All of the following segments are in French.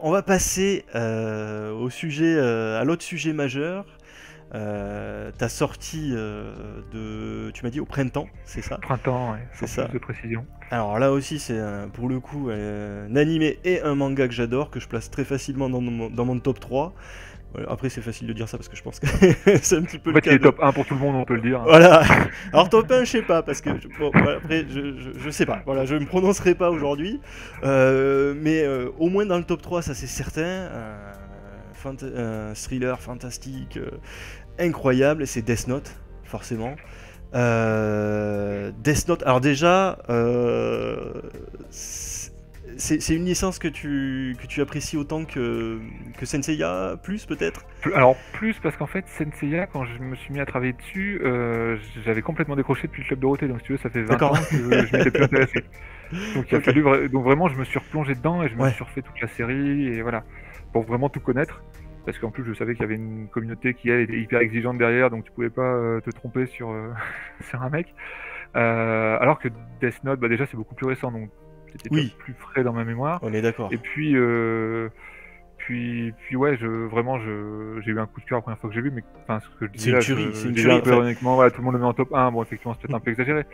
On va passer au sujet, à l'autre sujet majeur. Ta sortie tu m'as dit au printemps, c'est ça? Printemps, ouais, C'est sans ça. plus de précision. Alors là aussi, c'est pour le coup un animé et un manga que j'adore, que je place très facilement dans mon top 3. Après, c'est facile de dire ça parce que je pense que c'est un petit peu En le fait, il cas est de... top 1 pour tout le monde, on peut le dire. Voilà. Alors top 1, je sais pas, parce que bon, voilà, après, je sais pas. Voilà, je me prononcerai pas aujourd'hui. Mais au moins dans le top 3, ça c'est certain. Un thriller fantastique, incroyable, c'est Death Note, forcément. Death Note, alors déjà, c'est une licence que tu apprécies autant que Senseiya, plus peut-être? Alors, plus parce qu'en fait, Senseiya, quand je me suis mis à travailler dessus, j'avais complètement décroché depuis le Club Dorothée, donc si tu veux, ça fait 20 D'accord. ans que je m'étais plus intéressé. Donc il a Ok. fallu donc vraiment, je me suis replongé dedans et je me Ouais. suis refait toute la série, et voilà, pour vraiment tout connaître. Parce qu'en plus, je savais qu'il y avait une communauté qui, elle, était hyper exigeante derrière, donc tu pouvais pas te tromper sur, sur un mec. Alors que Death Note, bah déjà, c'est beaucoup plus récent, donc c'était Oui, plus frais dans ma mémoire. on est d'accord. Et puis, ouais, vraiment, j'ai eu un coup de cœur la première fois que j'ai vu, mais enfin, ce que je disais là, C'est une j'ai dit tuerie, un peu en fait. ironiquement, voilà, tout le monde le met en top 1, bon, effectivement, c'est peut-être un peu exagéré,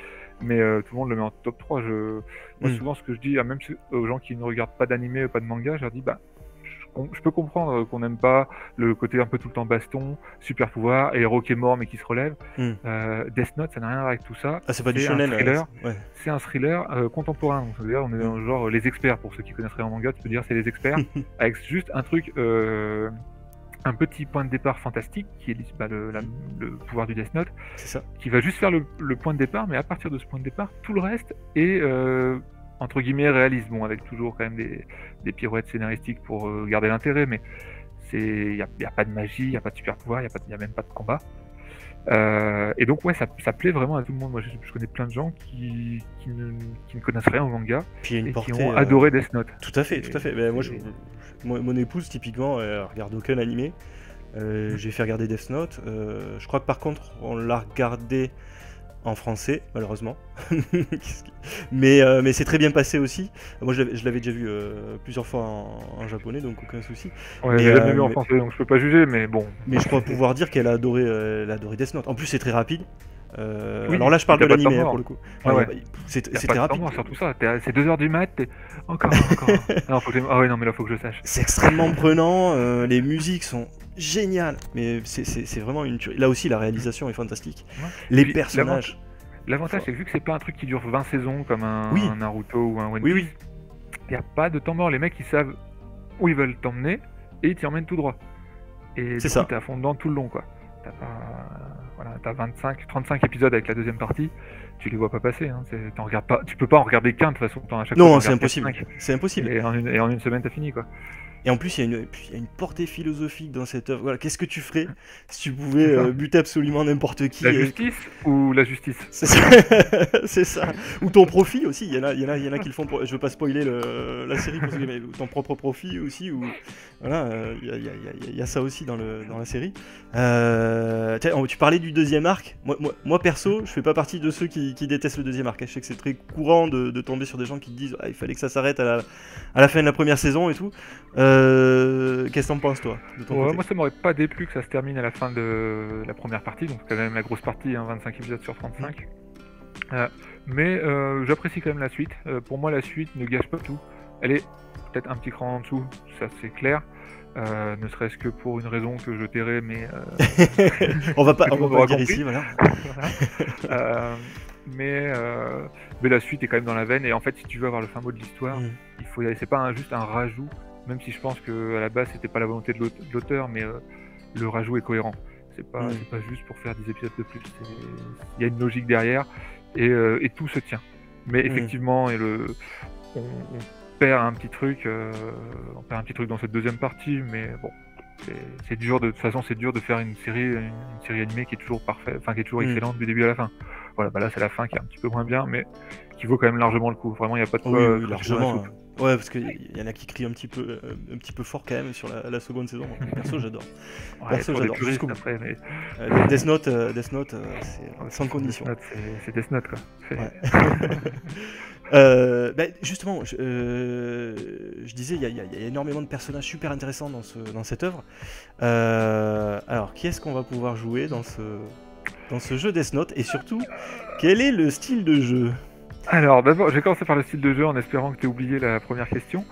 mais tout le monde le met en top 3. Moi, souvent, ce que je dis, même aux gens qui ne regardent pas d'animé, pas de manga, je leur dis, bah, je peux comprendre qu'on n'aime pas le côté un peu tout le temps baston, super pouvoir, héros qui est mort mais qui se relève. Death Note, ça n'a rien à voir avec tout ça. Ah, c'est pas du un shonen, thriller. ouais. C'est un thriller contemporain. Donc, c'est-à-dire, on est dans le genre les experts. Pour ceux qui connaisseraient en manga, tu peux dire c'est les experts. Avec juste un truc, un petit point de départ fantastique, qui est le pouvoir du Death Note, C'est ça. qui va juste faire le point de départ, mais à partir de ce point de départ, tout le reste est entre guillemets réaliste. Bon, avec toujours quand même des pirouettes scénaristiques pour garder l'intérêt, mais il y a pas de magie, il y a pas de super pouvoir, il y a même pas de combat. Et donc ouais, ça plaît vraiment à tout le monde. Moi, je connais plein de gens qui ne connaissent rien au manga Puis il y a une et portée, qui ont adoré Death Note. Tout à fait, tout à fait. Ben, mon épouse, typiquement, elle regarde aucun animé. J'ai fait regarder Death Note. Je crois que par contre, on l'a regardé en français, malheureusement. Mais c'est très bien passé aussi. Moi, je l'avais déjà vu plusieurs fois en japonais, donc aucun souci. Ouais, Mais, j'ai jamais vu en français, donc je peux pas juger, mais bon. Mais je crois pouvoir dire qu'elle a adoré Death Note. En plus, c'est très rapide. Oui, Alors là, je parle de t'as pas de temps l'animé mort. pour le coup. Ouais, ouais. C'est Y a très pas de temps rapide. mort sur tout ça. C'est 2h du mat, t'es encore. Non, ah ouais, non, mais là, faut que je sache. C'est extrêmement prenant. Les musiques sont géniales. Mais c'est vraiment une tuerie. Là aussi, la réalisation est fantastique. Ouais. Les Puis, personnages. L'avantage, c'est que vu que c'est pas un truc qui dure 20 saisons comme un Oui. Naruto ou un One Piece, Oui. il n'y a pas de temps mort. Les mecs, ils savent où ils veulent t'emmener et ils t'y emmènent tout droit. Et C'est du ça. coup, t'es à fond dedans tout le long, quoi. T'as 35 épisodes avec la deuxième partie, tu les vois pas passer. Hein. T'en regardes pas, tu peux pas en regarder qu'un de toute façon. À chaque Non, fois, c'est impossible. C'est impossible. Et en une semaine, t'as fini, quoi. Et en plus, il y a une portée philosophique dans cette œuvre. Voilà, qu'est-ce que tu ferais si tu pouvais buter absolument n'importe qui? La justice ou la justice? C'est ça. C'est ça. Ou ton profit aussi. Il y en a qui le font. Je veux pas spoiler la série, parce que, mais ton propre profit aussi. Ou voilà, il y a ça aussi dans la série. Tu parlais du deuxième arc. Moi perso, je fais pas partie de ceux qui détestent le deuxième arc. Je sais que c'est très courant de tomber sur des gens qui te disent il fallait que ça s'arrête à la fin de la première saison et tout. Qu'est-ce que t'en penses, toi, de ton côté? Moi, ça m'aurait pas déplu que ça se termine à la fin de la première partie, donc c'est quand même la grosse partie, hein, 25 épisodes sur 35. Mais j'apprécie quand même la suite. Pour moi, la suite ne gâche pas tout. Elle est peut-être un petit cran en dessous, ça c'est clair. Ne serait-ce que pour une raison que je tairai, mais on va pas dire ici, voilà. Mais la suite est quand même dans la veine, et en fait, si tu veux avoir le fin mot de l'histoire, il faut y aller. C'est pas juste un rajout, même si je pense que à la base c'était pas la volonté de l'auteur, mais le rajout est cohérent. C'est pas juste pour faire 10 épisodes de plus. Il y a une logique derrière, et tout se tient. Mais effectivement, on perd un petit truc, dans cette deuxième partie, mais bon, c'est dur de toute façon, c'est dur de faire une série animée qui est toujours parfaite, enfin qui est toujours excellente du début à la fin. Voilà, bah là c'est la fin qui est un petit peu moins bien, mais qui vaut quand même largement le coup. Vraiment, il n'y a pas de quoi. Oui, largement. Ouais, parce qu'il y en a qui crient un petit peu fort quand même sur la seconde saison. Perso, j'adore. Perso, j'adore. Après, mais... Death Note, c'est sans condition. C'est Death Note, quoi. Justement, je disais, il y a énormément de personnages super intéressants dans cette œuvre. Alors, qui est-ce qu'on va pouvoir jouer dans ce jeu Death Note? Et surtout, quel est le style de jeu? Alors, d'abord, je vais commencer par le style de jeu en espérant que tu aies oublié la première question.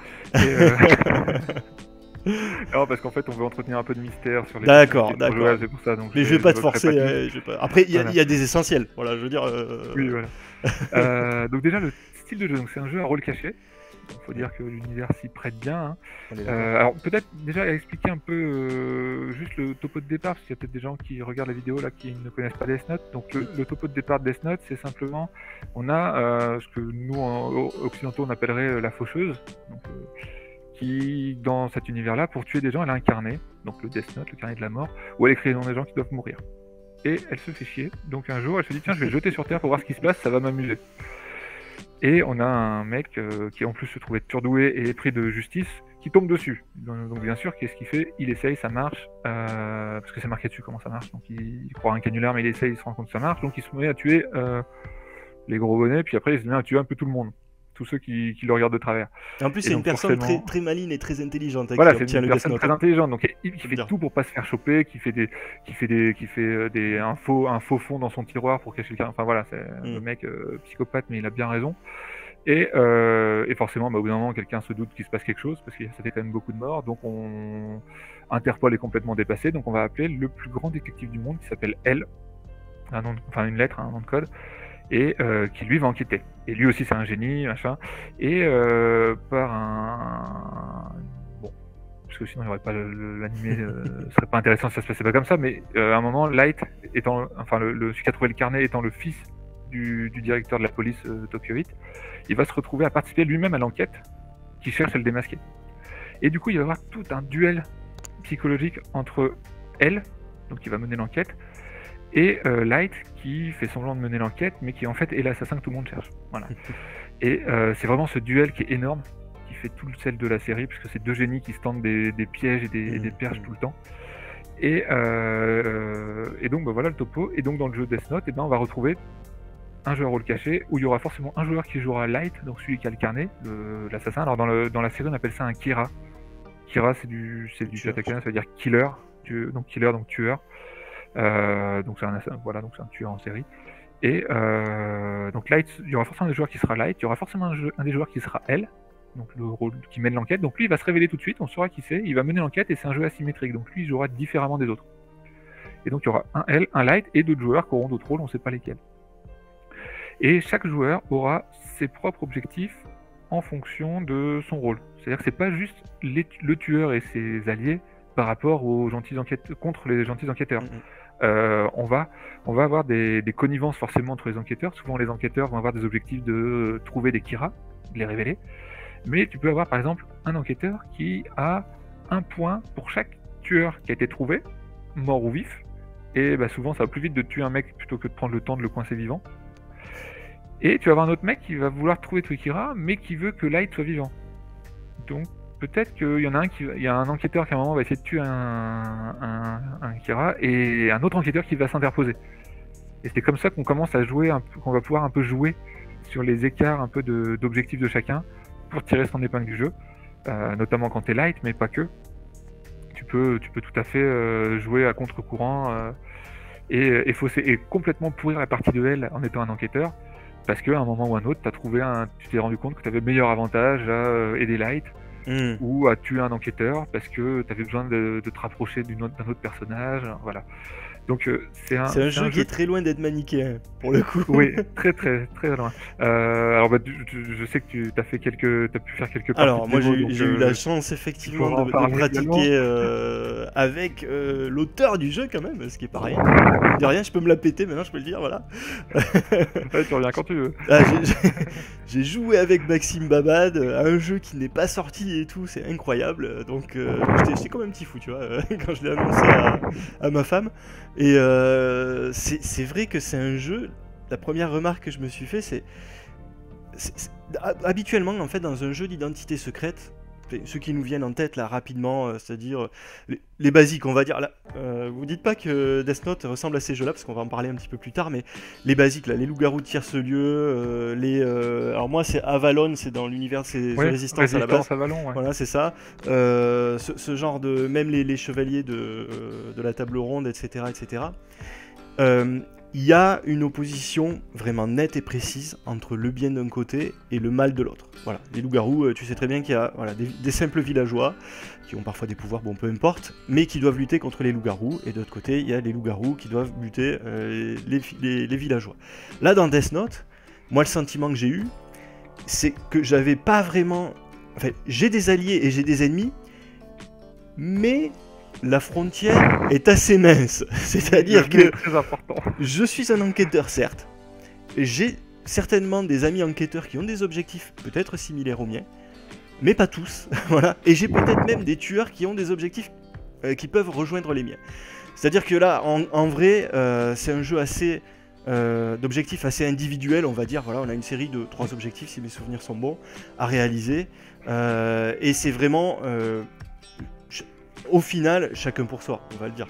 Non, parce qu'en fait, on veut entretenir un peu de mystère sur les D'accord, personnages d'accord. c'est pour ça. Donc Mais je vais pas te j'évoquerai forcer. pas tout. Après, il Voilà. y a des essentiels. Voilà, je veux dire. Oui, voilà. Donc déjà, le style de jeu, donc c'est un jeu à rôle caché. Il faut dire que l'univers s'y prête bien. Hein. On est d'accord. Alors peut-être déjà expliquer un peu juste le topo de départ, parce qu'il y a peut-être des gens qui regardent la vidéo là qui ne connaissent pas Death Note. Donc le topo de départ de Death Note, c'est simplement, on a ce que nous en occidentaux on appellerait la faucheuse, donc, qui dans cet univers-là, pour tuer des gens, elle a un carnet, donc le Death Note, le carnet de la mort, où elle écrit les noms des gens qui doivent mourir. Et elle se fait chier. Donc un jour, elle se dit tiens, je vais le jeter sur terre pour voir ce qui se passe, ça va m'amuser. Et on a un mec qui en plus se trouvait surdoué et épris de justice qui tombe dessus. Donc bien sûr, qu'est-ce qu'il fait? Il essaye, ça marche, parce que c'est marqué dessus comment ça marche. Donc il croit à un canular, mais il essaye, il se rend compte que ça marche. Donc il se met à tuer les gros bonnets, puis après il se met à tuer un peu tout le monde. Tous ceux qui le regardent de travers. Et en plus, c'est une personne très, très maligne et très intelligente. Voilà, c'est une personne très intelligente, donc qui fait tout pour pas se faire choper, qui fait un faux fond dans son tiroir pour cacher le carnet. Enfin voilà, c'est le mec psychopathe, mais il a bien raison. Et forcément, au bout d'un moment, quelqu'un se doute qu'il se passe quelque chose, parce que ça fait quand même beaucoup de morts, donc Interpol est complètement dépassé, donc on va appeler le plus grand détective du monde, qui s'appelle L, une lettre, un nom de code, et qui lui va enquêter. Et lui aussi c'est un génie, machin, et par un... Bon, parce que sinon il n'y aurait pas l'animé, ce serait pas intéressant si ça se passait pas comme ça, mais à un moment, Light, celui qui a trouvé le carnet étant le fils du directeur de la police Tokyo 8, il va se retrouver à participer lui-même à l'enquête qui cherche à le démasquer. Et du coup, il va y avoir tout un duel psychologique entre elle, donc qui va mener l'enquête, et Light, qui fait semblant de mener l'enquête, mais qui en fait est l'assassin que tout le monde cherche. Voilà. Et c'est vraiment ce duel qui est énorme, qui fait tout le sel de la série, puisque c'est deux génies qui se tentent des pièges et des perches tout le temps. Et donc voilà le topo. Et donc dans le jeu Death Note, on va retrouver un jeu à rôle caché, où il y aura forcément un joueur qui jouera Light, donc celui qui a le carnet, l'assassin. Alors dans la série on appelle ça un Kira. Kira c'est du katakana, ça veut dire killer, donc tueur. Donc c'est un tueur en série. Et donc Light, il y aura forcément un des joueurs qui sera Light, il y aura forcément un des joueurs qui sera L, donc le rôle qui mène l'enquête. Donc lui il va se révéler tout de suite, on saura qui c'est, il va mener l'enquête et c'est un jeu asymétrique, donc lui il jouera différemment des autres. Et donc il y aura un L, un Light et d'autres joueurs qui auront d'autres rôles, on ne sait pas lesquels. Et chaque joueur aura ses propres objectifs en fonction de son rôle. C'est-à-dire que c'est pas juste le tueur et ses alliés par rapport aux gentils enquêteurs, contre les gentils enquêteurs. On va avoir des connivences forcément entre les enquêteurs. Souvent les enquêteurs vont avoir des objectifs de trouver des Kira, de les révéler. Mais tu peux avoir par exemple un enquêteur qui a un point pour chaque tueur qui a été trouvé, mort ou vif. Et souvent ça va plus vite de tuer un mec plutôt que de prendre le temps de le coincer vivant. Et tu vas avoir un autre mec qui va vouloir trouver Kira, mais qui veut que Light soit vivant. Donc peut-être qu'il y en a il y a un enquêteur qui à un moment va essayer de tuer un Kira, et un autre enquêteur qui va s'interposer. Et c'est comme ça qu'on commence à jouer, qu'on va pouvoir un peu jouer sur les écarts un peu d'objectifs de chacun pour tirer son épingle du jeu, notamment quand t'es Light, mais pas que. Tu peux tout à fait jouer à contre-courant et fausser et complètement pourrir la partie de elle en étant un enquêteur. Parce qu'à un moment ou un autre, tu t'es rendu compte que tu avais meilleur avantage à aider Light ou à tuer un enquêteur parce que tu avais besoin de te rapprocher d'un autre personnage. Voilà. Donc c'est un jeu qui est très loin d'être manichéen, pour le coup. Oui, très très très loin. Alors je sais que tu as pu faire quelques parties. Alors moi j'ai eu la chance effectivement de pratiquer avec l'auteur du jeu quand même, ce qui est pas rien. De rien, je peux me la péter maintenant, je peux le dire, voilà. Ouais, tu reviens quand tu veux. J'ai joué avec Maxime Babad à un jeu qui n'est pas sorti et tout, c'est incroyable. Donc j'étais comme un petit fou, tu vois, quand je l'ai annoncé à ma femme. Et c'est vrai que c'est un jeu. La première remarque que je me suis fait, c'est habituellement en fait dans un jeu d'identité secrète, ceux qui nous viennent en tête là rapidement, c'est-à-dire les basiques, on va dire. Là, vous dites pas que Death Note ressemble à ces jeux-là, parce qu'on va en parler un petit peu plus tard, mais les basiques, là, les loups-garous de tierce-lieu, alors moi c'est Avalon, c'est dans l'univers, c'est The Resistance à la base. Avalon, ouais. Voilà, c'est ça. Ce genre de, même les chevaliers de la table ronde, etc., etc. Il y a une opposition vraiment nette et précise entre le bien d'un côté et le mal de l'autre. Voilà, les loups-garous, tu sais très bien qu'il y a des simples villageois qui ont parfois des pouvoirs, bon peu importe, mais qui doivent lutter contre les loups-garous, et de l'autre côté, il y a les loups-garous qui doivent buter les villageois. Là, dans Death Note, moi, le sentiment que j'ai eu, c'est que j'avais pas vraiment... Enfin, j'ai des alliés et j'ai des ennemis, mais... la frontière est assez mince, c'est-à-dire que je suis un enquêteur certes, j'ai certainement des amis enquêteurs qui ont des objectifs peut-être similaires aux miens, mais pas tous, voilà, et j'ai peut-être même des tueurs qui ont des objectifs qui peuvent rejoindre les miens. C'est-à-dire que là, en vrai, c'est un jeu assez d'objectifs assez individuels, on va dire, voilà, on a une série de 3 objectifs, si mes souvenirs sont bons, à réaliser, et c'est vraiment... au final, chacun pour soi, on va le dire.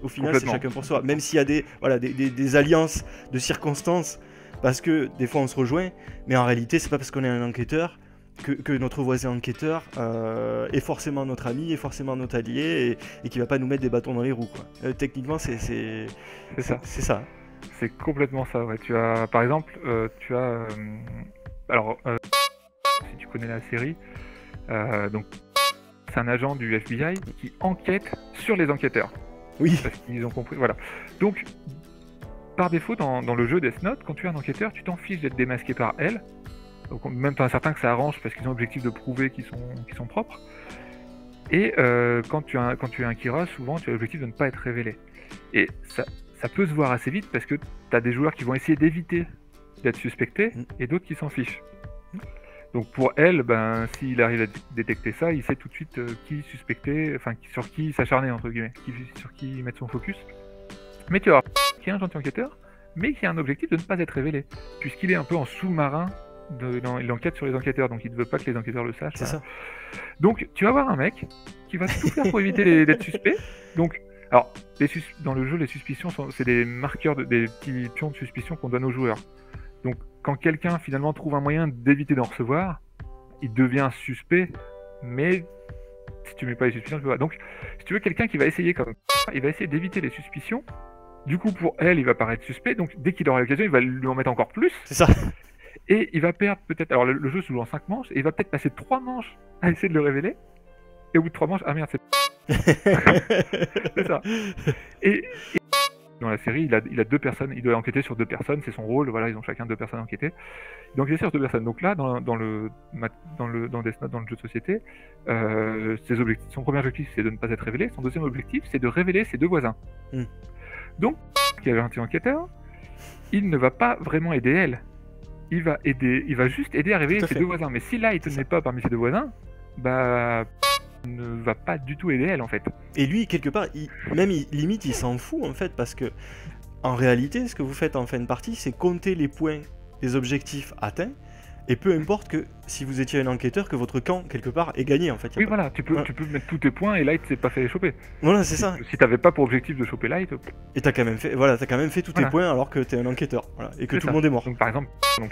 Au final, c'est chacun pour soi. Même s'il y a des alliances de circonstances, parce que des fois on se rejoint, mais en réalité, c'est pas parce qu'on est un enquêteur que notre voisin enquêteur est forcément notre ami, est forcément notre allié, et qui va pas nous mettre des bâtons dans les roues, quoi. Techniquement, c'est ça. C'est ça. C'est complètement ça, ouais. Tu as, par exemple, si tu connais la série, donc... c'est un agent du FBI qui enquête sur les enquêteurs. Oui. Parce qu'ils ont compris, voilà. Donc, par défaut, dans le jeu Death Note, quand tu es un enquêteur, tu t'en fiches d'être démasqué par elle. Donc, même pas certain que ça arrange parce qu'ils ont l'objectif de prouver qu'ils sont propres. Et quand tu es un Kira, souvent tu as l'objectif de ne pas être révélé. Et ça peut se voir assez vite parce que tu as des joueurs qui vont essayer d'éviter d'être suspectés et d'autres qui s'en fichent. Donc pour elle, s'il arrive à détecter ça, il sait tout de suite qui suspecter, enfin sur qui s'acharner entre guillemets, sur qui mettre son focus. Mais tu vois, qui est un gentil enquêteur, mais qui a un objectif de ne pas être révélé, puisqu'il est un peu en sous-marin, il enquête sur les enquêteurs, donc il ne veut pas que les enquêteurs le sachent. C'est ça. Donc tu vas avoir un mec qui va tout faire pour éviter d'être suspect. Donc, alors, dans le jeu, les suspicions, c'est des marqueurs, des petits pions de suspicion qu'on donne aux joueurs. Donc, quand quelqu'un finalement trouve un moyen d'éviter d'en recevoir, il devient suspect, mais si tu mets pas les suspicions, tu peux pas. Donc, si tu veux quelqu'un qui va essayer il va essayer d'éviter les suspicions. Du coup, pour elle, il va paraître suspect. Donc, dès qu'il aura l'occasion, il va lui en mettre encore plus. C'est ça. Et il va perdre peut-être. Alors, le jeu se joue en 5 manches, et il va peut-être passer 3 manches à essayer de le révéler. Et au bout de 3 manches, ah merde, c'est ça. Et dans la série, il a 2 personnes, il doit enquêter sur 2 personnes, c'est son rôle, voilà, ils ont chacun 2 personnes à enquêter. Donc il enquêter sur 2 personnes. Donc là, dans Death Note, dans le jeu de société, son premier objectif c'est de ne pas être révélé, son deuxième objectif c'est de révéler ses 2 voisins. Donc, qui est un petit enquêteur, il ne va pas vraiment aider elle. Il va juste aider à révéler ses 2 voisins. Mais si là il ne tenait pas parmi ses 2 voisins, ne va pas du tout aider elle en fait. Et lui quelque part, limite il s'en fout en fait, parce que en réalité ce que vous faites en fin de partie c'est compter les points des objectifs atteints, et peu importe que si vous étiez un enquêteur, que votre camp quelque part est gagné en fait. Oui voilà, tu peux mettre tous tes points et Light s'est pas fait choper. Voilà, c'est ça. Si t'avais pas pour objectif de choper Light. Et t'as quand même fait tous tes points alors que t'es un enquêteur, voilà, et que tout le monde est mort. Donc par exemple,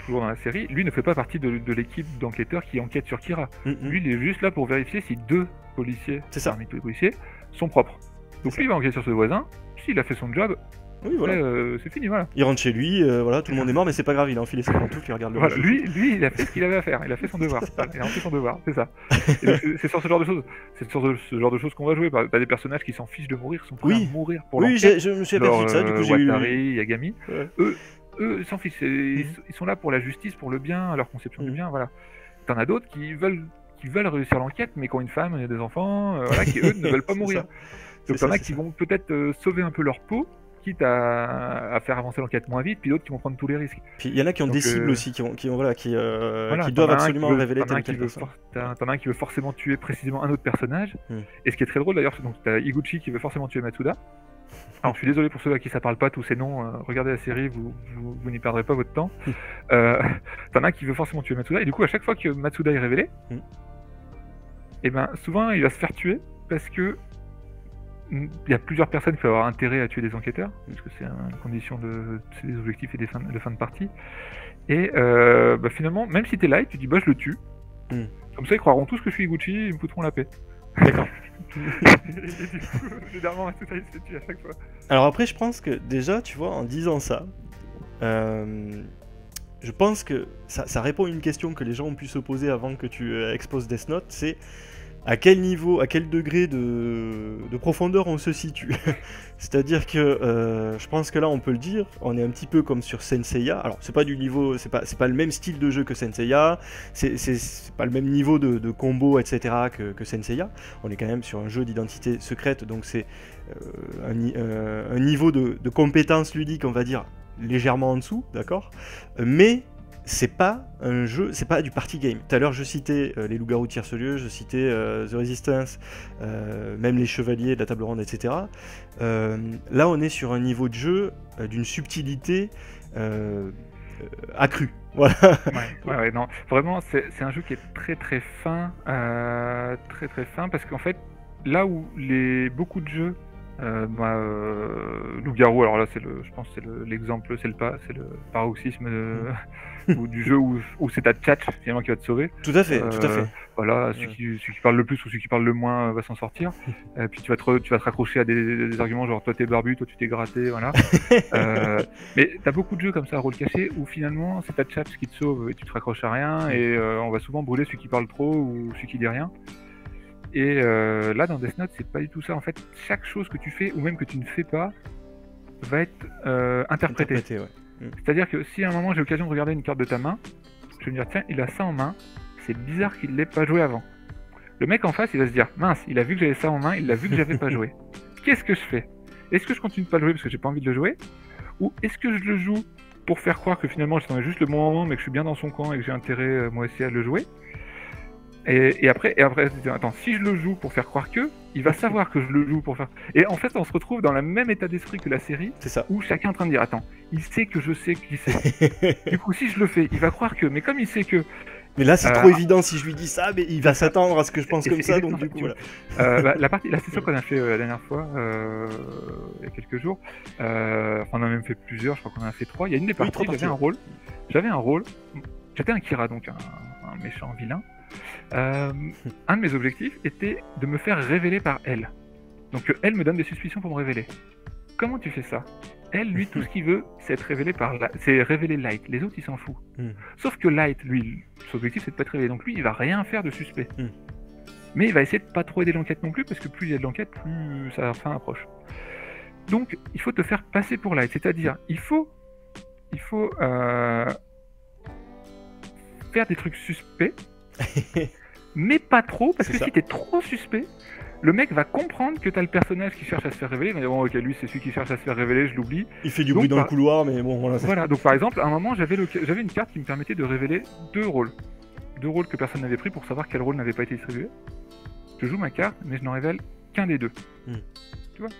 toujours dans la série, lui ne fait pas partie de l'équipe d'enquêteurs qui enquête sur Kira. Lui il est juste là pour vérifier si 2 policiers, parmi tous les policiers, sont propres. Donc lui il va enquêter sur ses voisins, s'il a fait son job, oui, voilà. C'est fini, voilà. Il rentre chez lui, voilà, tout le monde est mort, mais c'est pas grave, il a enfilé ses pantoufles, il regarde le voilà, lui, il a fait ce qu'il avait à faire, il a fait son devoir, il a fait son devoir, c'est ça. C'est sur ce genre de choses, qu'on va jouer. T'as des personnages qui s'en fichent de mourir, qui sont prêts à mourir pour l'enquête. Oui, je me suis aperçu de ça, du coup j'ai Watari, Yagami, eux, ils s'en fichent, ils sont là pour la justice, pour le bien, leur conception du bien, voilà. T'en as d'autres qui veulent réussir l'enquête, mais qui ont une femme et des enfants, qui eux ne veulent pas mourir. Donc t'en as qui vont peut-être sauver un peu leur peau, quitte à faire avancer l'enquête moins vite, puis d'autres qui vont prendre tous les risques. Puis il y en a qui ont des cibles aussi, qui doivent absolument révéler telle quelle personne. T'en as un qui veut forcément tuer précisément un autre personnage, et ce qui est très drôle d'ailleurs, donc t'as Iguchi qui veut forcément tuer Matsuda. Alors je suis désolé pour ceux à qui ça parle pas tous ces noms, regardez la série, vous n'y perdrez pas votre temps. T'en as un qui veut forcément tuer Matsuda, et du coup à chaque fois que Matsuda est révélé, et ben souvent il va se faire tuer parce que il y a plusieurs personnes qui peuvent avoir intérêt à tuer des enquêteurs, parce que c'est une condition c'est des objectifs et de fin de partie. Et finalement, même si t'es light, tu dis bah je le tue. Comme ça ils croiront tous que je suis Iguchi, ils me foutront la paix. D'accord. Généralement, tout ça, il se tue à chaque fois. Alors après, je pense que déjà, tu vois, en disant ça, je pense que ça répond à une question que les gens ont pu se poser avant que tu exposes Death Note, c'est à quel niveau, à quel degré de profondeur on se situe. C'est-à-dire que je pense que là on peut le dire, on est un petit peu comme sur Senseiya. Alors c'est pas du niveau, c'est pas le même style de jeu que Senseiya, c'est pas le même niveau de combo, etc. que Senseiya. On est quand même sur un jeu d'identité secrète, donc c'est un niveau de compétence ludique, on va dire, légèrement en dessous, d'accord, mais c'est pas un jeu, c'est pas du party game. Tout à l'heure je citais les loups-garous tierce-lieu, je citais The Resistance, même les chevaliers de la table ronde, etc. Là on est sur un niveau de jeu d'une subtilité accrue. Voilà. Ouais, non, vraiment c'est un jeu qui est très très fin, très très fin, parce qu'en fait là où beaucoup de jeux loup-garou, alors là je pense que c'est l'exemple, c'est le paroxysme ou du jeu où c'est ta tchatch finalement qui va te sauver. Tout à fait, tout à fait. Voilà, celui qui parle le plus ou celui qui parle le moins va s'en sortir. Puis tu vas te raccrocher à des arguments genre toi t'es barbu, toi tu t'es gratté, voilà. Mais t'as beaucoup de jeux comme ça à rôle caché où finalement c'est ta tchatch qui te sauve et tu te raccroches à rien, et on va souvent brûler celui qui parle trop ou celui qui dit rien. Et là, dans Death Note, c'est pas du tout ça. En fait, chaque chose que tu fais, ou même que tu ne fais pas, va être interprétée. Ouais. C'est-à-dire que si à un moment j'ai l'occasion de regarder une carte de ta main, je vais me dire, tiens, il a ça en main, c'est bizarre qu'il l'ait pas joué avant. Le mec en face, il va se dire, mince, il a vu que j'avais ça en main, il a vu que j'avais pas joué. Qu'est-ce que je fais? Est-ce que je continue de pas le jouer parce que j'ai pas envie de le jouer? Ou est-ce que je le joue pour faire croire que finalement j'attendais juste le bon moment, mais que je suis bien dans son camp et que j'ai intérêt moi aussi à le jouer? Et après, attends, si je le joue pour faire croire que, il va savoir que je le joue pour faire... Et en fait, on se retrouve dans le même état d'esprit que la série, c'est ça, où chacun est en train de dire, attends, il sait que je sais qu'il sait. Du coup, si je le fais, il va croire que, mais comme il sait que... Mais là, c'est trop évident si je lui dis ça, mais il va s'attendre à ce que je pense comme ça, donc du coup, voilà. La session qu'on a fait la dernière fois, il y a quelques jours, on en a même fait plusieurs, je crois qu'on en a fait 3. Il y a une des parties, j'avais un rôle, j'étais un Kira, donc un méchant vilain. Un de mes objectifs était de me faire révéler par elle. Donc elle me donne des suspicions pour me révéler. Comment tu fais ça? Elle, lui, tout ce qu'il veut, c'est être révélé c'est révéler Light. Les autres, il s'en fout. Sauf que Light, lui, son objectif, c'est de pas être révélé. Donc lui, il va rien faire de suspect. Mais il va essayer de pas trop aider l'enquête non plus, parce que plus il y a de l'enquête, plus sa fin approche. Donc, il faut te faire passer pour Light. C'est-à-dire, il faut faire des trucs suspects, mais pas trop, parce que si t'es trop suspect, le mec va comprendre que t'as le personnage qui cherche à se faire révéler. Il va dire, bon, ok, lui, c'est celui qui cherche à se faire révéler, je l'oublie. Il fait du bruit dans le couloir, mais bon, voilà. Voilà, donc par exemple, à un moment, j'avais une carte qui me permettait de révéler deux rôles que personne n'avait pris pour savoir quel rôle n'avait pas été distribué. Je joue ma carte, mais je n'en révèle qu'un des deux. Tu vois?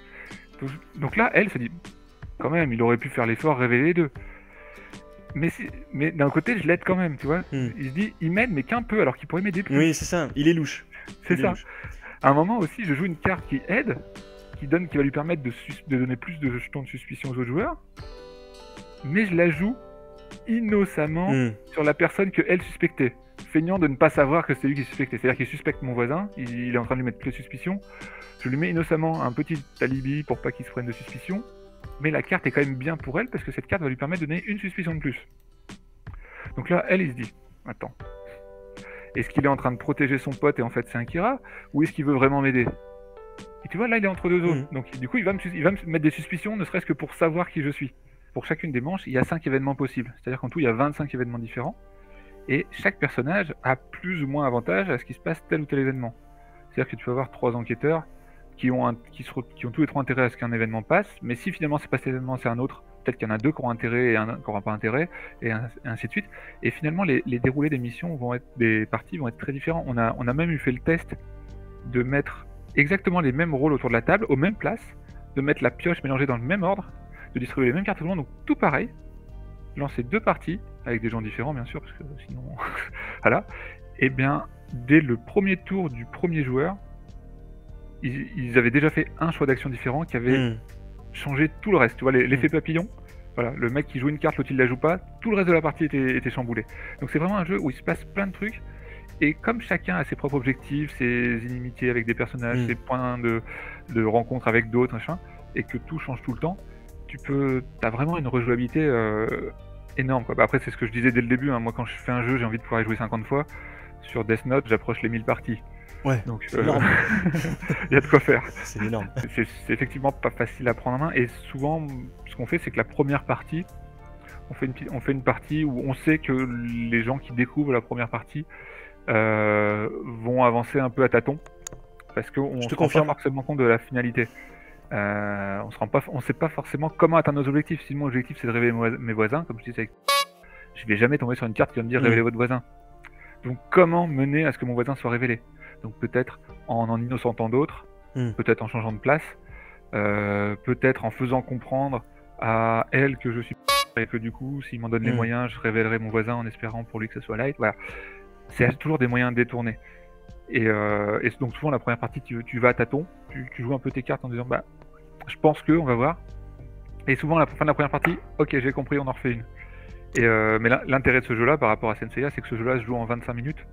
Donc là, elle se dit, quand même, il aurait pu faire l'effort, révéler les deux. Mais d'un côté, je l'aide quand même, tu vois. Il se dit, il m'aide, mais qu'un peu, alors qu'il pourrait m'aider plus. Oui, c'est ça, il est louche. C'est ça. À un moment aussi, je joue une carte qui aide, qui va lui permettre de donner plus de jetons de suspicion aux autres joueurs, mais je la joue innocemment sur la personne que elle suspectait, feignant de ne pas savoir que c'est lui qui suspectait. C'est-à-dire qu'il suspecte mon voisin, il est en train de lui mettre toutes les suspicions, je lui mets innocemment un petit alibi pour pas qu'il se prenne de suspicion, mais la carte est quand même bien pour elle, parce que cette carte va lui permettre de donner une suspicion de plus. Donc là, elle, il se dit, attends, est-ce qu'il est en train de protéger son pote et en fait c'est un Kira, ou est-ce qu'il veut vraiment m'aider? Et tu vois, là, il est entre deux zones. Donc du coup, il va me mettre des suspicions, ne serait-ce que pour savoir qui je suis. Pour chacune des manches, il y a 5 événements possibles. C'est-à-dire qu'en tout, il y a 25 événements différents. Et chaque personnage a plus ou moins avantage à ce qu'il se passe tel ou tel événement. C'est-à-dire que tu vas avoir 3 enquêteurs qui ont tous les 3 intérêt à ce qu'un événement passe, mais si finalement c'est pas cet événement, c'est un autre, peut-être qu'il y en a 2 qui auront intérêt et un qui n'aura pas intérêt, et ainsi de suite. Et finalement, les déroulés des missions des parties vont être très différents. On a même fait le test de mettre exactement les mêmes rôles autour de la table, aux mêmes places, de mettre la pioche mélangée dans le même ordre, de distribuer les mêmes cartes tout le monde, donc tout pareil, lancer 2 parties, avec des gens différents bien sûr, parce que sinon... voilà. Et bien, dès le premier tour du premier joueur, ils avaient déjà fait un choix d'action différent qui avait changé tout le reste. Tu vois, l'effet papillon, voilà, le mec qui joue une carte, l'autre il la joue pas, tout le reste de la partie était chamboulé. Donc c'est vraiment un jeu où il se passe plein de trucs, et comme chacun a ses propres objectifs, ses inimitiés avec des personnages, ses points de rencontre avec d'autres, machin, et que tout change tout le temps, t'as vraiment une rejouabilité énorme, quoi. Bah, après c'est ce que je disais dès le début, hein. Moi quand je fais un jeu, j'ai envie de pouvoir y jouer 50 fois. Sur Death Note, j'approche les 1000 parties. Ouais, donc c'est énorme. Il y a de quoi faire. C'est énorme. C'est effectivement pas facile à prendre en main, et souvent ce qu'on fait, c'est que la première partie, on fait une partie où on sait que les gens qui découvrent la première partie vont avancer un peu à tâtons, parce qu'on se rend pas forcément compte de la finalité. On sait pas forcément comment atteindre nos objectifs. Si mon objectif c'est de révéler mes voisins, comme je disais, je vais jamais tomber sur une carte qui va me dire révélez votre voisin. Donc comment mener à ce que mon voisin soit révélé? Donc peut-être en innocentant d'autres, peut-être en changeant de place, peut-être en faisant comprendre à elle que je suis et que du coup, s'il m'en donne les moyens, je révélerai mon voisin en espérant pour lui que ce soit light. Voilà. C'est toujours des moyens détournés. Et donc souvent la première partie, tu vas à tâtons, tu joues un peu tes cartes en disant bah je pense que, on va voir. Et souvent à la fin de la première partie, ok j'ai compris, on en refait une. Mais l'intérêt de ce jeu-là par rapport à Senseiya, c'est que ce jeu-là se joue en 25 minutes.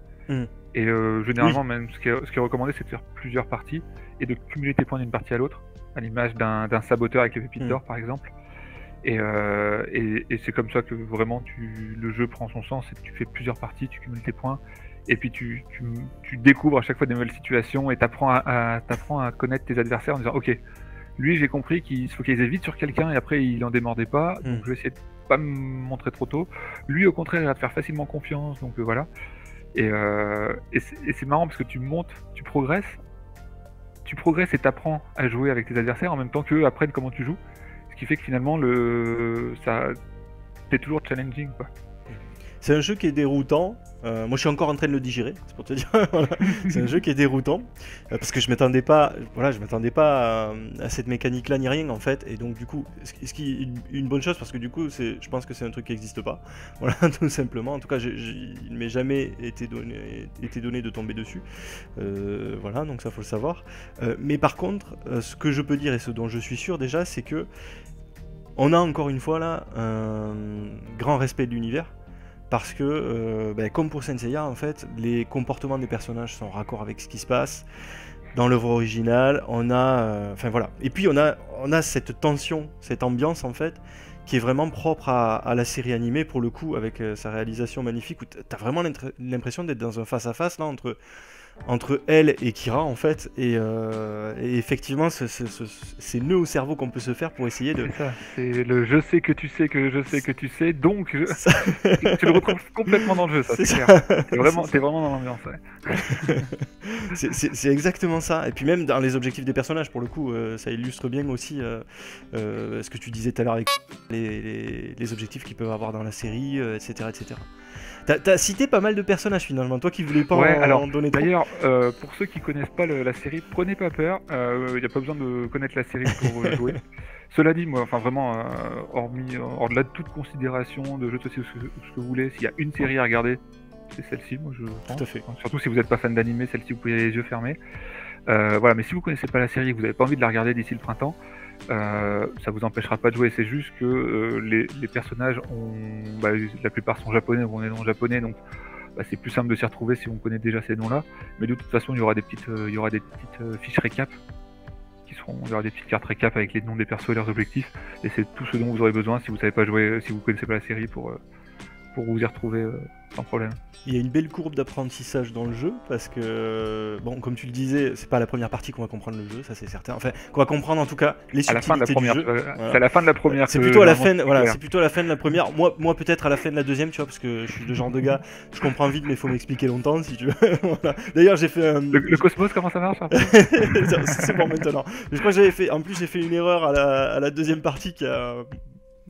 Et généralement, même ce qui est recommandé, c'est de faire plusieurs parties et de cumuler tes points d'une partie à l'autre, à l'image d'un saboteur avec les pépites d'or par exemple. Et c'est comme ça que vraiment le jeu prend son sens, c'est que tu fais plusieurs parties, tu cumules tes points, et puis tu découvres à chaque fois des nouvelles situations, et t'apprends à connaître tes adversaires en disant ok, lui j'ai compris qu'il se focalisait vite sur quelqu'un et après il en démordait pas, donc je vais essayer de pas me montrer trop tôt. Lui au contraire il va te faire facilement confiance, donc voilà. Et c'est marrant parce que tu montes, tu progresses et t'apprends à jouer avec tes adversaires en même temps qu'eux apprennent comment tu joues, ce qui fait que finalement c'est toujours challenging, quoi. C'est un jeu qui est déroutant. Moi, je suis encore en train de le digérer, c'est pour te dire. Voilà. C'est un jeu qui est déroutant parce que je m'attendais pas à cette mécanique-là ni rien en fait. Et donc du coup, ce qui est une bonne chose parce que du coup, je pense que c'est un truc qui n'existe pas. Voilà, tout simplement. En tout cas, il ne m'est jamais été donné de tomber dessus. Voilà, donc ça faut le savoir. Mais par contre, ce que je peux dire et ce dont je suis sûr déjà, c'est que on a encore une fois là un grand respect de l'univers. Parce que, comme pour Senseiya, en fait, les comportements des personnages sont raccords avec ce qui se passe. Dans l'œuvre originale, on a... Enfin voilà. Et puis on a cette tension, cette ambiance, en fait, qui est vraiment propre à la série animée, pour le coup, avec sa réalisation magnifique, où t'as vraiment l'impression d'être dans un face-à-face, là, entre elle et Kira, en fait, et effectivement c'est nœud au cerveau qu'on peut se faire pour essayer de... C'est ça, c'est le je sais que tu sais que je sais que tu sais, donc tu le retrouves complètement dans le jeu, ça, c'est clair. T'es vraiment dans l'ambiance, ouais. C'est exactement ça, et puis même dans les objectifs des personnages, pour le coup, ça illustre bien aussi ce que tu disais tout à l'heure avec les objectifs qu'ils peuvent avoir dans la série, etc. etc. T'as cité pas mal de personnages finalement, toi qui voulais pas en donner trop. D'ailleurs, pour ceux qui connaissent pas la série, prenez pas peur, il n'y a pas besoin de connaître la série pour jouer. Cela dit, moi, enfin vraiment, hors-delà de toute considération de jeu de société ou ce que vous voulez, s'il y a une série à regarder, c'est celle-ci, moi je pense. Tout à fait. Surtout si vous n'êtes pas fan d'anime, celle-ci vous pouvez y aller les yeux fermés. Voilà, mais si vous connaissez pas la série et que vous n'avez pas envie de la regarder d'ici le printemps, ça vous empêchera pas de jouer. C'est juste que les personnages la plupart sont japonais, ou on est non japonais, donc c'est plus simple de s'y retrouver si on connaît déjà ces noms-là. Mais de toute façon, il y aura des petites fiches récap il y aura des petites cartes récap avec les noms des persos et leurs objectifs, et c'est tout ce dont vous aurez besoin si vous savez pas jouer, si vous connaissez pas la série, pour vous y retrouver sans problème. Il y a une belle courbe d'apprentissage dans le jeu, parce que, bon, comme tu le disais, c'est pas la première partie qu'on va comprendre le jeu, ça c'est certain. Enfin, qu'on va comprendre en tout cas les subtilités du jeu. C'est à la fin de la première. C'est plutôt à la fin, voilà, c'est plutôt à la fin de la première. Moi peut-être à la fin de la deuxième, tu vois, parce que je suis le genre de gars, je comprends vite, mais il faut m'expliquer longtemps, si tu veux. Voilà. D'ailleurs, j'ai fait le Cosmos, comment ça marche? C'est pour maintenant. Je crois que en plus j'ai fait une erreur à la deuxième partie qui a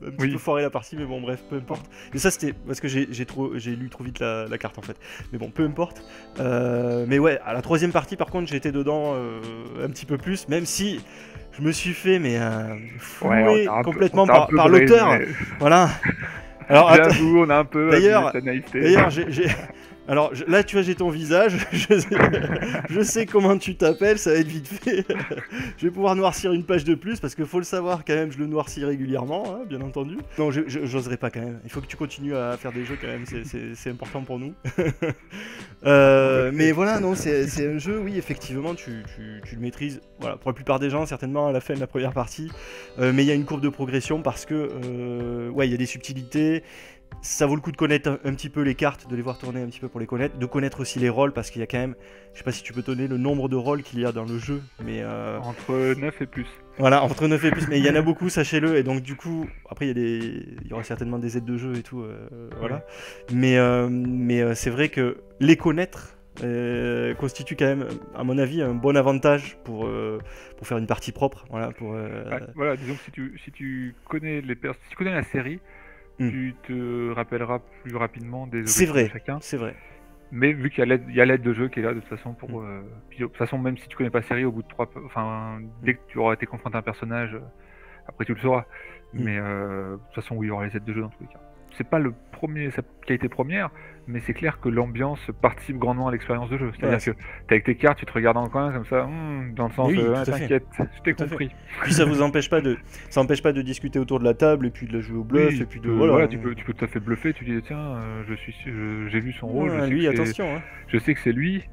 un petit peu foiré la partie, mais bon bref, peu importe. Mais ça c'était parce que j'ai lu trop vite la carte en fait. Mais bon, peu importe. Mais ouais, à la troisième partie par contre j'étais dedans un petit peu plus, même si je me suis fait flouer complètement par l'auteur. Mais... Voilà. Alors j'avoue, on a un peu d'ailleurs Alors là, tu vois, j'ai ton visage, je sais comment tu t'appelles, ça va être vite fait. Je vais pouvoir noircir une page de plus, parce qu'il faut le savoir quand même, je le noircis régulièrement, hein, bien entendu. Non, j'oserais pas quand même, il faut que tu continues à faire des jeux quand même, c'est important pour nous. Mais voilà, non, c'est un jeu, oui, effectivement, tu le maîtrises, voilà, pour la plupart des gens, certainement à la fin de la première partie, mais il y a une courbe de progression parce que, ouais, il y a des subtilités. Ça vaut le coup de connaître un petit peu les cartes, de les voir tourner un petit peu pour les connaître, de connaître aussi les rôles, parce qu'il y a quand même, je sais pas si tu peux donner le nombre de rôles qu'il y a dans le jeu, mais Entre 9 et plus. voilà, entre 9 et plus, mais il y en a beaucoup, sachez-le, et donc du coup, après il y aura certainement des aides de jeu et tout, voilà. Mais c'est vrai que les connaître constitue quand même, à mon avis, un bon avantage pour faire une partie propre, voilà. Voilà, disons que si tu connais si tu connais la série, tu te rappelleras plus rapidement des objectifs de chacun. C'est vrai. Mais vu qu'il y a l'aide de jeu qui est là de toute façon pour. Puis, de toute façon, même si tu connais pas la série, au bout de dès que tu auras été confronté à un personnage, après tu le sauras. Mais de toute façon, oui, il y aura les aides de jeu dans tous les cas. C'est pas le premier, sa qualité première, mais c'est clair que l'ambiance participe grandement à l'expérience de jeu. C'est-à-dire que t'es avec tes cartes, tu te regardes dans le coin comme ça, dans le sens t'inquiète, je t'ai compris. Puis ça vous empêche pas de discuter autour de la table et puis de la jouer au bluff et puis de voilà, tu peux tout à fait bluffer, tu dis tiens, j'ai vu son rôle, attention, hein. Je sais que c'est lui.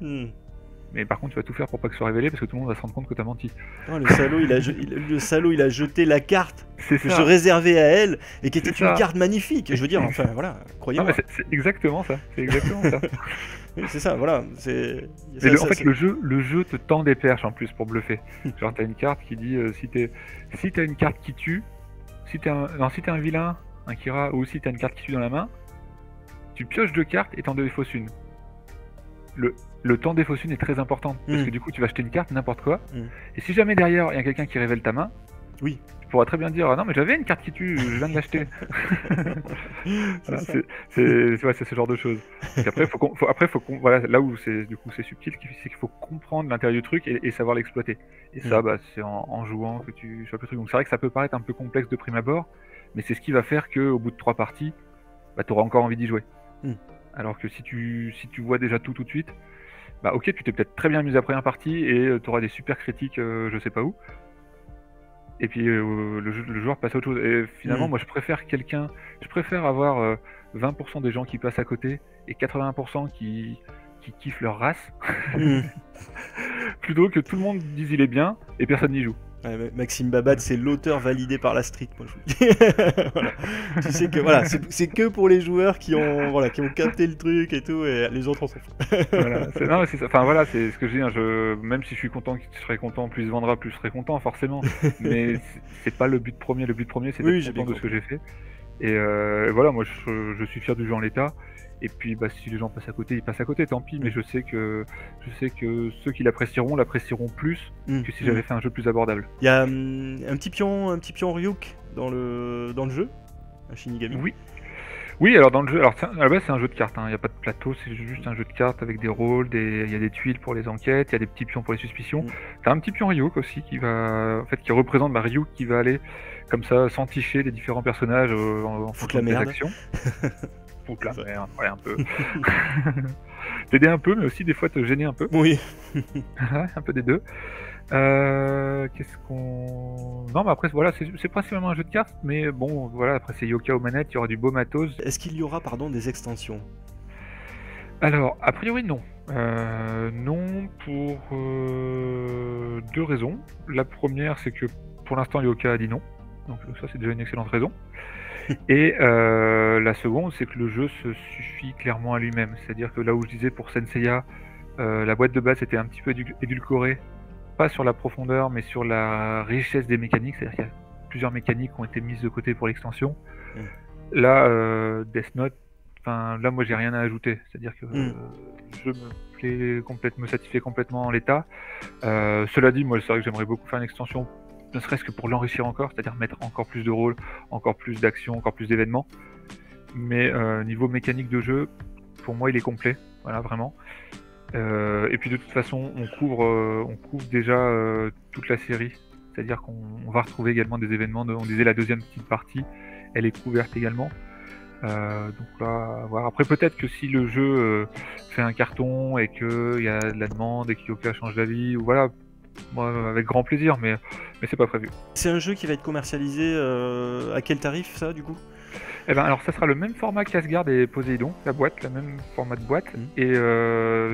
Mais par contre, tu vas tout faire pour pas que ce soit révélé parce que tout le monde va se rendre compte que t'as menti. Oh, le salaud, il a jeté la carte que je réservais à elle et qui était une carte magnifique. Je veux dire, enfin voilà, croyez-moi. C'est exactement ça. C'est exactement ça. Oui, c'est ça, voilà. En fait, le jeu te tend des perches en plus pour bluffer. Genre, t'as une carte qui dit si t'as une carte qui tue, si t'es un vilain, un Kira, ou si t'as une carte qui tue dans la main, tu pioches 2 cartes et t'en défausses une. Le temps défausse une est très important parce que du coup tu vas acheter une carte n'importe quoi et si jamais derrière il y a quelqu'un qui révèle ta main, oui, tu pourras très bien dire non mais j'avais une carte qui tue, je viens de l'acheter. Voilà, c'est ce genre de choses. Donc après voilà, là où c'est subtil, c'est qu'il faut comprendre l'intérieur du truc et savoir l'exploiter. Et ça c'est en jouant que tu chopes le truc. Donc c'est vrai que ça peut paraître un peu complexe de prime abord, mais c'est ce qui va faire qu'au bout de 3 parties, tu auras encore envie d'y jouer. Alors que si tu vois déjà tout de suite, bah ok, tu t'es peut-être très bien amusé à la première partie et tu auras des super critiques je sais pas où. Et puis le joueur passe à autre chose. Et finalement, moi je préfère avoir 20% des gens qui passent à côté et 80% qui kiffent leur race plutôt que tout le monde dise il est bien et personne n'y joue. Ouais, Maxime Babat, c'est l'auteur validé par la street, moi je vous dis. Voilà. Tu sais que voilà, c'est que pour les joueurs qui ont capté le truc et tout, et les autres on s'en fout. Voilà, c'est ça. Enfin voilà, c'est ce que je dis. Hein, même si je suis content, qu'il serait content, plus il se vendra, plus je serai content, forcément. Mais c'est pas le but premier. Le but premier, c'est d'être content de ce que j'ai fait. Et voilà, moi je suis fier du jeu en l'état. Et puis si les gens passent à côté, ils passent à côté, tant pis, mais je sais que ceux qui l'apprécieront plus que si j'avais fait un jeu plus abordable. Il y a un petit pion Ryuk dans le jeu, un Shinigami. Oui, alors dans le jeu, à la base c'est un jeu de cartes, il n'y a pas de plateau, c'est juste un jeu de cartes avec des rôles, il y a des tuiles pour les enquêtes, il y a des petits pions pour les suspicions. T'as un petit pion Ryuk aussi qui représente Ryuk qui va aller comme ça s'enticher des différents personnages en fonction des actions. La merde, ouais, un peu. T'aider un peu, mais aussi des fois te gêner un peu. Oui. Un peu des deux. Qu'est-ce qu'on... Non, mais après, voilà, c'est principalement un jeu de cartes, mais bon, voilà, après c'est Yoka aux manettes, il y aura du beau matos. Est-ce qu'il y aura, des extensions? Alors, a priori, non. Non, pour 2 raisons. La première, c'est que pour l'instant, Yoka a dit non. Donc ça, c'est déjà une excellente raison. Et la seconde, c'est que le jeu se suffit clairement à lui-même. C'est-à-dire que là où je disais pour Senseiya, la boîte de base était un petit peu édulcorée, pas sur la profondeur, mais sur la richesse des mécaniques. C'est-à-dire qu'il y a plusieurs mécaniques qui ont été mises de côté pour l'extension. Là, Death Note, là, moi, j'ai rien à ajouter. C'est-à-dire que le jeu me satisfait complètement en l'état. Cela dit, moi, c'est vrai que j'aimerais beaucoup faire une extension, ne serait-ce que pour l'enrichir encore, c'est-à-dire mettre encore plus de rôles, encore plus d'actions, encore plus d'événements. Mais niveau mécanique de jeu, pour moi il est complet, voilà, vraiment. Et puis de toute façon, on couvre déjà toute la série, c'est-à-dire qu'on va retrouver également des événements, on disait la deuxième petite partie, elle est couverte également. Donc là, à voir. Après, peut-être que si le jeu fait un carton et qu'il y a de la demande et que Yoka change d'avis, ou voilà, moi avec grand plaisir, mais c'est pas prévu. C'est un jeu qui va être commercialisé à quel tarif, ça, du coup? Eh ben, alors ça sera le même format qu'Asgard et Poséidon, la boîte, le même format de boîte, et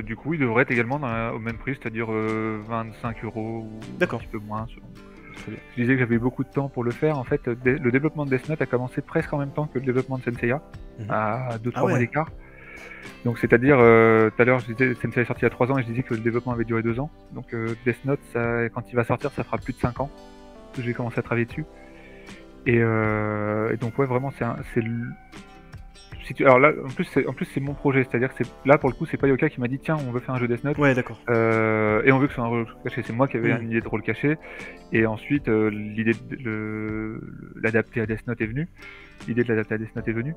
du coup il devrait être également au même prix, c'est-à-dire 25 € ou un D'accord. petit peu moins selon. Très bien. Je disais que j'avais eu beaucoup de temps pour le faire. En fait, le développement de Death Note a commencé presque en même temps que le développement de Senseiya, à 2-3 Ah ouais. mois d'écart. Donc c'est-à-dire, tout à l'heure je disais Senseiya est sorti il y a 3 ans et je disais que le développement avait duré 2 ans. Donc Death Note, quand il va sortir, ça fera plus de 5 ans que j'ai commencé à travailler dessus. Et donc ouais, vraiment alors là, en plus c'est mon projet, c'est-à-dire que là pour le coup c'est pas Yoka qui m'a dit tiens on veut faire un jeu Death Note, Ouais, d'accord. et on veut que ce soit un rôle caché. C'est moi qui avais une idée de rôle caché, et ensuite l'idée de l'adapter à Death Note est venue.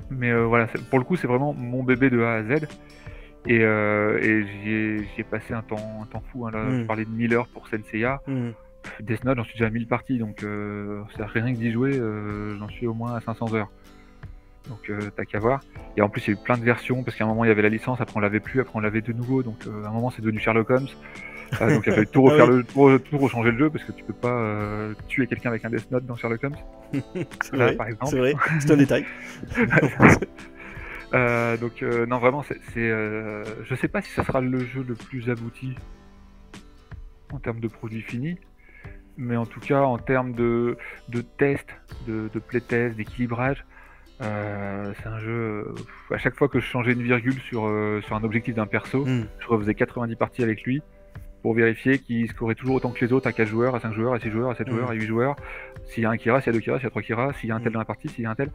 Mais voilà, pour le coup c'est vraiment mon bébé de A à Z, et j'y ai passé un temps fou, hein, là. Je parlais de 1000 heures pour Senseiya. Death Note, j'en suis déjà à 1000 parties, donc c'est rien que d'y jouer, j'en suis au moins à 500 heures. Donc t'as qu'à voir. Et en plus il y a eu plein de versions, parce qu'à un moment il y avait la licence, après on l'avait plus, après on l'avait de nouveau, donc à un moment c'est devenu Sherlock Holmes. Donc il a fallu tout refaire tout rechanger le jeu, parce que tu peux pas tuer quelqu'un avec un Death Note dans Sherlock Holmes. C'est Là, vrai, par exemple. c'est vrai, c'est un détail. Donc non, vraiment, je sais pas si ça sera le jeu le plus abouti en termes de produit fini, mais en tout cas en termes de test, de playtest, d'équilibrage, c'est un jeu. À chaque fois que je changeais une virgule sur un objectif d'un perso, je refaisais 90 parties avec lui pour vérifier qu'il scorait toujours autant que les autres, à 4 joueurs, à 5 joueurs, à 6 joueurs, à 7 joueurs, à 8 joueurs. S'il y a un Kira, s'il y a 2 Kira, s'il y a 3 Kira, s'il y a un tel dans la partie, s'il y a un tel.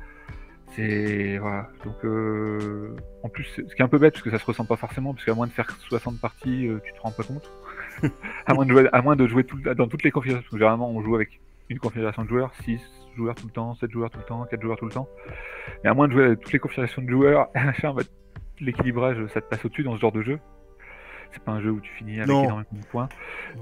Voilà. Donc en plus, ce qui est un peu bête, parce que ça se ressent pas forcément, parce qu'à moins de faire 60 parties, tu te rends pas compte. à moins de jouer dans toutes les configurations. Parce que généralement, on joue avec une configuration de joueurs, 6 joueurs tout le temps, 7 joueurs tout le temps, 4 joueurs tout le temps. Mais à moins de jouer avec toutes les configurations de joueurs, l'équilibrage, ça te passe au-dessus dans ce genre de jeu. C'est pas un jeu où tu finis avec énormément de points.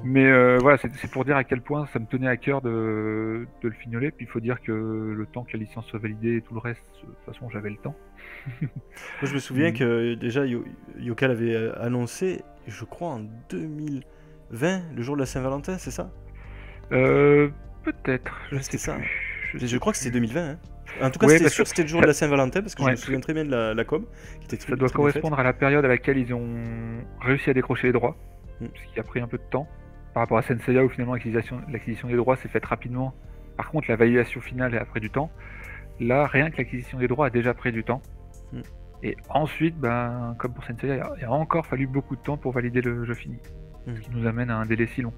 Mais voilà, c'est pour dire à quel point ça me tenait à cœur de le fignoler. Puis il faut dire que le temps que la licence soit validée et tout le reste, de toute façon, j'avais le temps. Moi, je me souviens que déjà Yoka l'avait annoncé, je crois en 2020, le jour de la Saint-Valentin, c'est ça? Peut-être, c'était ça. Je crois que c'était 2020. Hein. En tout cas, c'était sûr que c'était le jour de la Saint-Valentin, parce que je me souviens très bien de la com. Ça doit correspondre à la période à laquelle ils ont réussi à décrocher les droits, ce qui a pris un peu de temps. Par rapport à Senseiya, où finalement l'acquisition des droits s'est faite rapidement. Par contre, la validation finale a pris du temps. Là, rien que l'acquisition des droits a déjà pris du temps. Et ensuite, comme pour Senseiya, il a encore fallu beaucoup de temps pour valider le jeu fini. Ce qui nous amène à un délai si long.